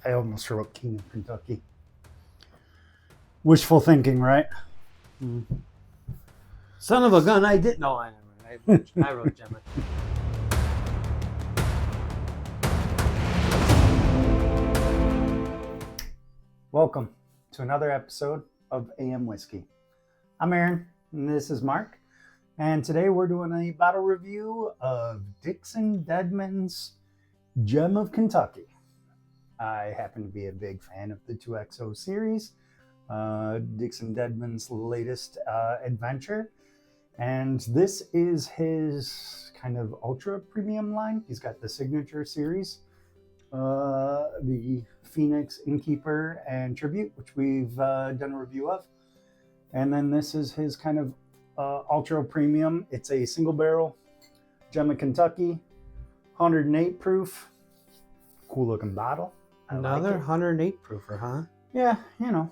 I almost wrote King of Kentucky. Wishful thinking, right? Son of a gun, I did. No, I wrote Gemma. Welcome to another episode of AM Whiskey. I'm Aaron, and this is Mark. And today we're doing a bottle review of Dixon Dedman's Gem of Kentucky. I happen to be a big fan of the 2XO series, Dixon Dedman's latest adventure. And this is his kind of ultra premium line. He's got the signature series, the Phoenix, Innkeeper, and Tribute, which we've done a review of. And then this is his kind of ultra premium. It's a single barrel Gem of Kentucky, 108 proof. Cool looking bottle. Another 108 proofer, huh? Yeah, you know.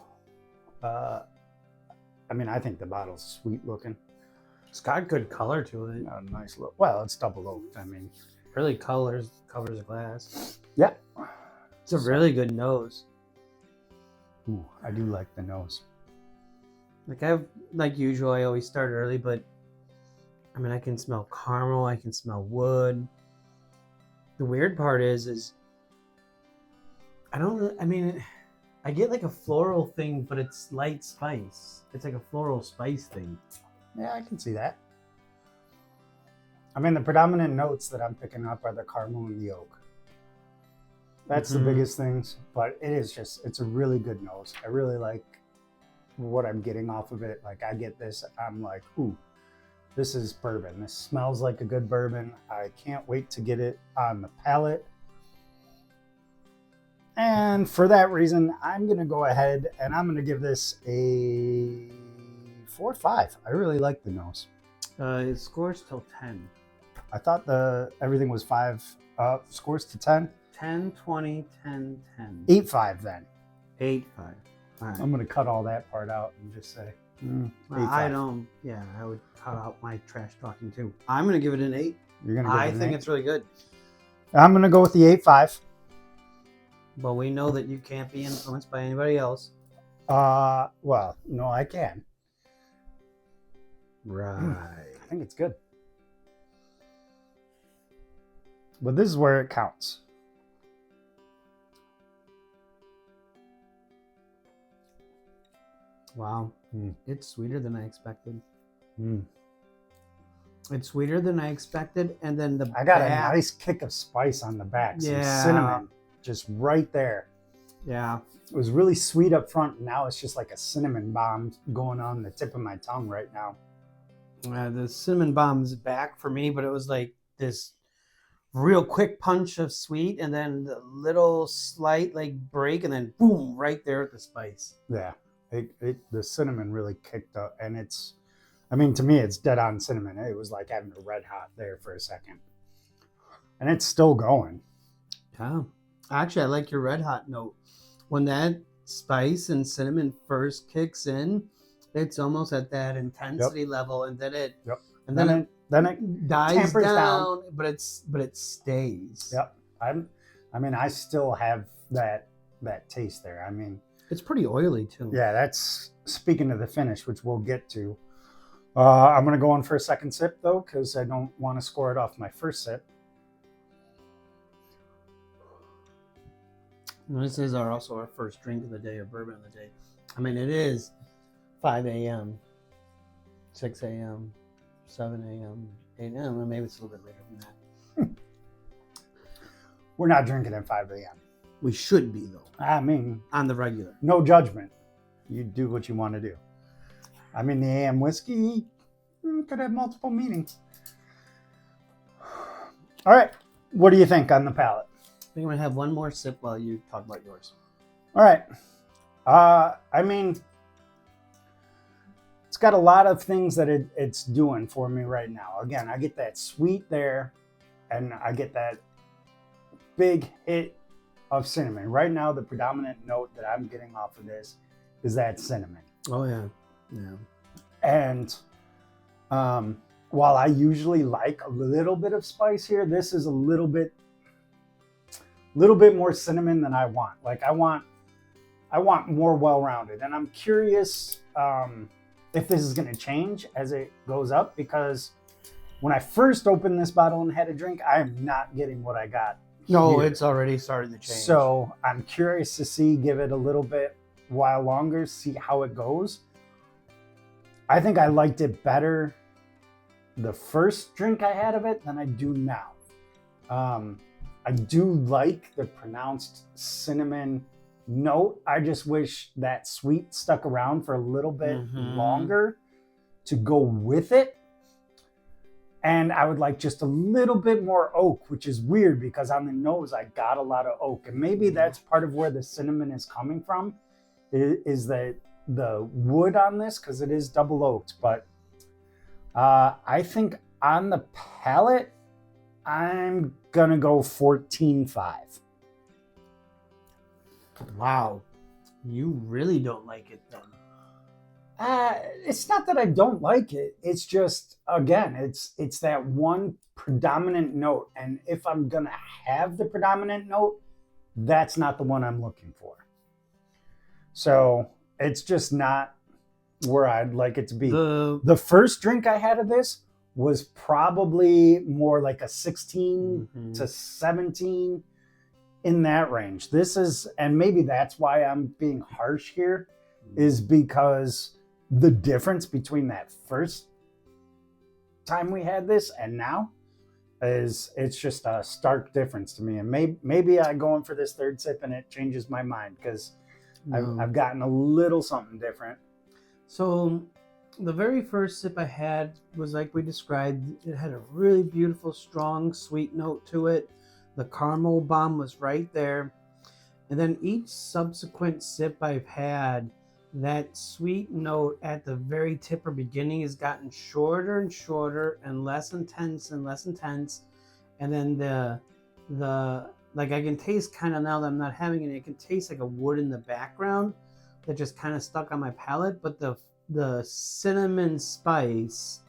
I mean, I think the bottle's sweet looking. It's got good color to it. A nice look. Well, it's double oaked. I mean, really covers the glass. Yeah. It's a really good nose. Ooh, I do like the nose. Like usual, I always start early, but I mean, I can smell caramel. I can smell wood. The weird part is I get like a floral thing, but it's light spice. It's like a floral spice thing. Yeah, I can see that. I mean, the predominant notes that I'm picking up are the caramel and the oak. That's the biggest things, but it's a really good nose. I really like what I'm getting off of it. Like, I get this, I'm like, ooh, this is bourbon. This smells like a good bourbon. I can't wait to get it on the palate. And for that reason, I'm going to go ahead and I'm going to give this a 4 or 5. I really like the nose. It scores till 10. I thought everything was 5. Scores to 10? 10, 20, 10, 10. 8.5 then. 8.5. All right. I'm going to cut all that part out and just say 8.5. I would cut out my trash talking too. I'm going to give it an 8. You're going to give it I an think 8? it's really good. I'm going to go with the 8.5. But we know that you can't be influenced by anybody else. Well, no, I can. Right. I think it's good. But this is where it counts. Wow. It's sweeter than I expected. Mm. It's sweeter than I expected. And then I got a nice kick of spice on the back. Some cinnamon just right there. Yeah. It was really sweet up front. And now it's just like a cinnamon bomb going on the tip of my tongue right now. The cinnamon bomb's back for me, but it was like this real quick punch of sweet and then the little slight like break and then boom, right there at the spice. Yeah. The cinnamon really kicked up, and to me, it's dead on cinnamon. It was like having a red hot there for a second, and it's still going. Yeah, actually, I like your red hot note. When that spice and cinnamon first kicks in, it's almost at that intensity level, and then it dies down, but it stays. Yep. I still have that taste there. I mean. It's pretty oily too. Yeah, that's speaking of the finish, which we'll get to. I'm going to go on for a second sip, though, because I don't want to score it off my first sip. And this is also our first drink of the day, or bourbon of the day. I mean, it is 5 a.m., 6 a.m., 7 a.m., 8 a.m., maybe it's a little bit later than that. We're not drinking at 5 a.m. We should be, though. I mean, on the regular. No judgment. You do what you want to do. I mean, the AM whiskey could have multiple meanings. All right. What do you think on the palate? I think I'm going to have one more sip while you talk about yours. All right. I mean, it's got a lot of things that it's doing for me right now. Again, I get that sweet there, and I get that big hit of cinnamon. Right now, the predominant note that I'm getting off of this is that cinnamon. Oh, yeah. Yeah. And while I usually like a little bit of spice here, this is a little bit little bit more cinnamon than I want. Like I want more well-rounded, and I'm curious if this is going to change as it goes up, because when I first opened this bottle and had a drink, I am not getting what I got. No, here. it's already started to change. So I'm curious to see, give it a little bit while longer, see how it goes. I think I liked it better the first drink I had of it than I do now. I do like the pronounced cinnamon note. I just wish that sweet stuck around for a little bit longer to go with it. And I would like just a little bit more oak, which is weird because on the nose I got a lot of oak. And maybe that's part of where the cinnamon is coming from, is that the wood on this, because it is double oaked. But I think on the palate, I'm gonna go 14.5. Wow, you really don't like it then. It's not that I don't like it. It's just, again, it's that one predominant note. And if I'm going to have the predominant note, that's not the one I'm looking for. So it's just not where I'd like it to be. The first drink I had of this was probably more like a 16 to 17, in that range. This is, and maybe that's why I'm being harsh here, is because the difference between that first time we had this and now it's just a stark difference to me. And maybe I go in for this third sip and it changes my mind, because I've gotten a little something different. So the very first sip I had was like we described. It had a really beautiful, strong, sweet note to it. The caramel bomb was right there. And then each subsequent sip I've had, that sweet note at the very tip or beginning has gotten shorter and shorter and less intense and less intense. And then the like I can taste kind of, now that I'm not having it, I can taste like a wood in the background that just kind of stuck on my palate. But the cinnamon spice,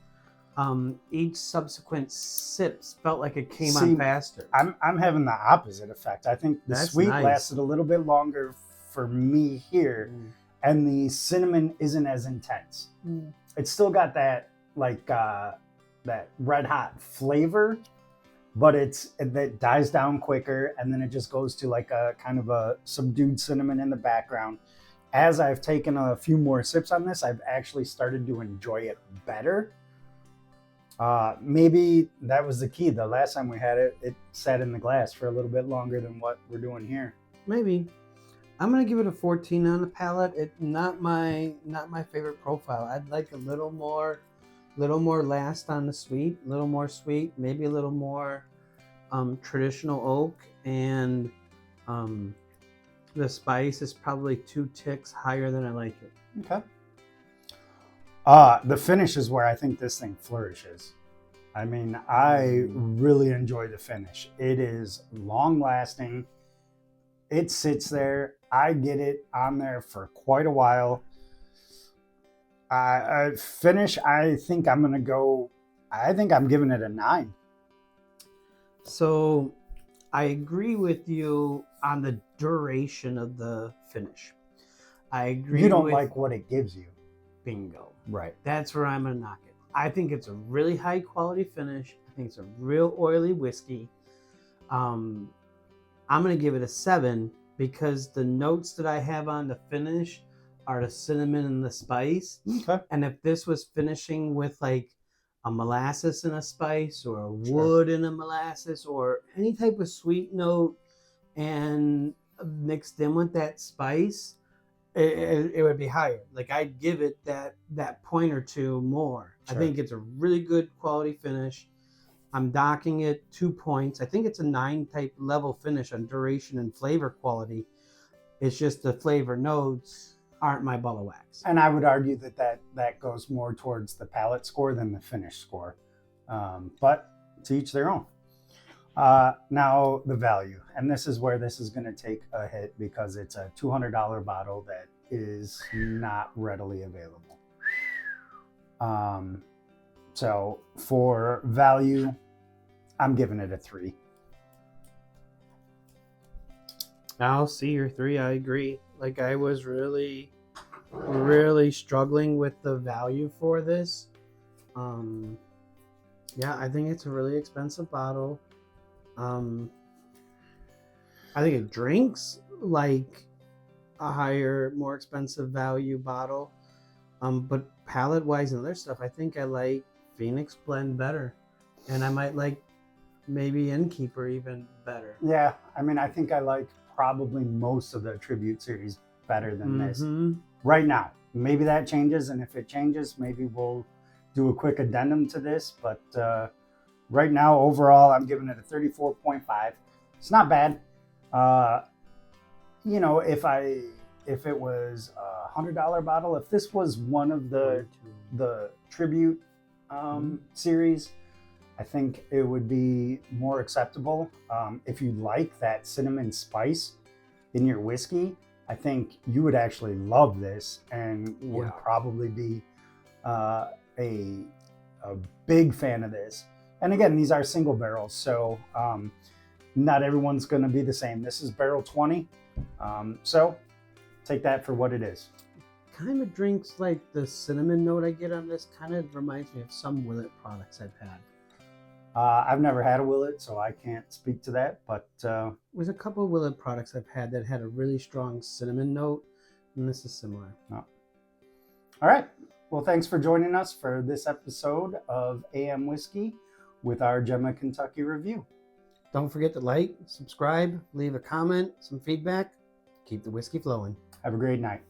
each subsequent sips felt like it came on faster. I'm having the opposite effect. I think the sweet lasted a little bit longer for me here. And the cinnamon isn't as intense. It's still got that like that red hot flavor, but that dies down quicker, and then it just goes to like a kind of a subdued cinnamon in the background. As I've taken a few more sips on this, I've actually started to enjoy it better. Maybe that was the key. The last time we had it, it sat in the glass for a little bit longer than what we're doing here. Maybe. I'm gonna give it a 14 on the palate. It's not my favorite profile. I'd like a little more last on the sweet, a little more sweet, maybe a little more traditional oak, and the spice is probably 2 ticks higher than I like it. Okay. The finish is where I think this thing flourishes. I mean, I really enjoy the finish. It is long lasting. It sits there. I get it on there for quite a while. Finish, I think I'm giving it a 9. So I agree with you on the duration of the finish. I agree. You don't like what it gives you. Bingo. Right. That's where I'm going to knock it. I think it's a really high quality finish. I think it's a real oily whiskey. I'm going to give it a 7 because the notes that I have on the finish are the cinnamon and the spice. Okay. And if this was finishing with like a molasses and a spice, or a wood and a molasses, or any type of sweet note and mixed in with that spice, it would be higher. Like I'd give it that point or two more. Sure. I think it's a really good quality finish. I'm docking it 2 points. I think it's a 9 type level finish on duration and flavor quality. It's just the flavor notes aren't my ball of wax. And I would argue that goes more towards the palate score than the finish score. But to each their own. Now the value, and this is where this is going to take a hit because it's a $200 bottle that is not readily available. So for value, I'm giving it a 3. I'll see your 3. I agree. Like, I was really, really struggling with the value for this. Yeah, I think it's a really expensive bottle. I think it drinks like a higher, more expensive value bottle. But palate wise and other stuff, I think I like Phoenix Blend better. And I might like maybe Innkeeper even better. Yeah, I mean, I think I like probably most of the Tribute series better than this right now. Maybe that changes, and if it changes, maybe we'll do a quick addendum to this. But right now, overall, I'm giving it a 34.5. It's not bad. You know, if it was a $100 bottle, if this was one of the Tribute series, I think it would be more acceptable. If you like that cinnamon spice in your whiskey, I think you would actually love this and would probably be a big fan of this. And again, these are single barrels, so not everyone's going to be the same. This is barrel 20, so take that for what it is. Kind of drinks like the cinnamon note I get on this. Kind of reminds me of some Willet products I've had. I've never had a Willet, so I can't speak to that, but there's a couple of Willet products I've had that had a really strong cinnamon note, and this is similar. Oh. All right. Well, thanks for joining us for this episode of AM Whiskey with our Gemma, Kentucky review. Don't forget to like, subscribe, leave a comment, some feedback. Keep the whiskey flowing. Have a great night.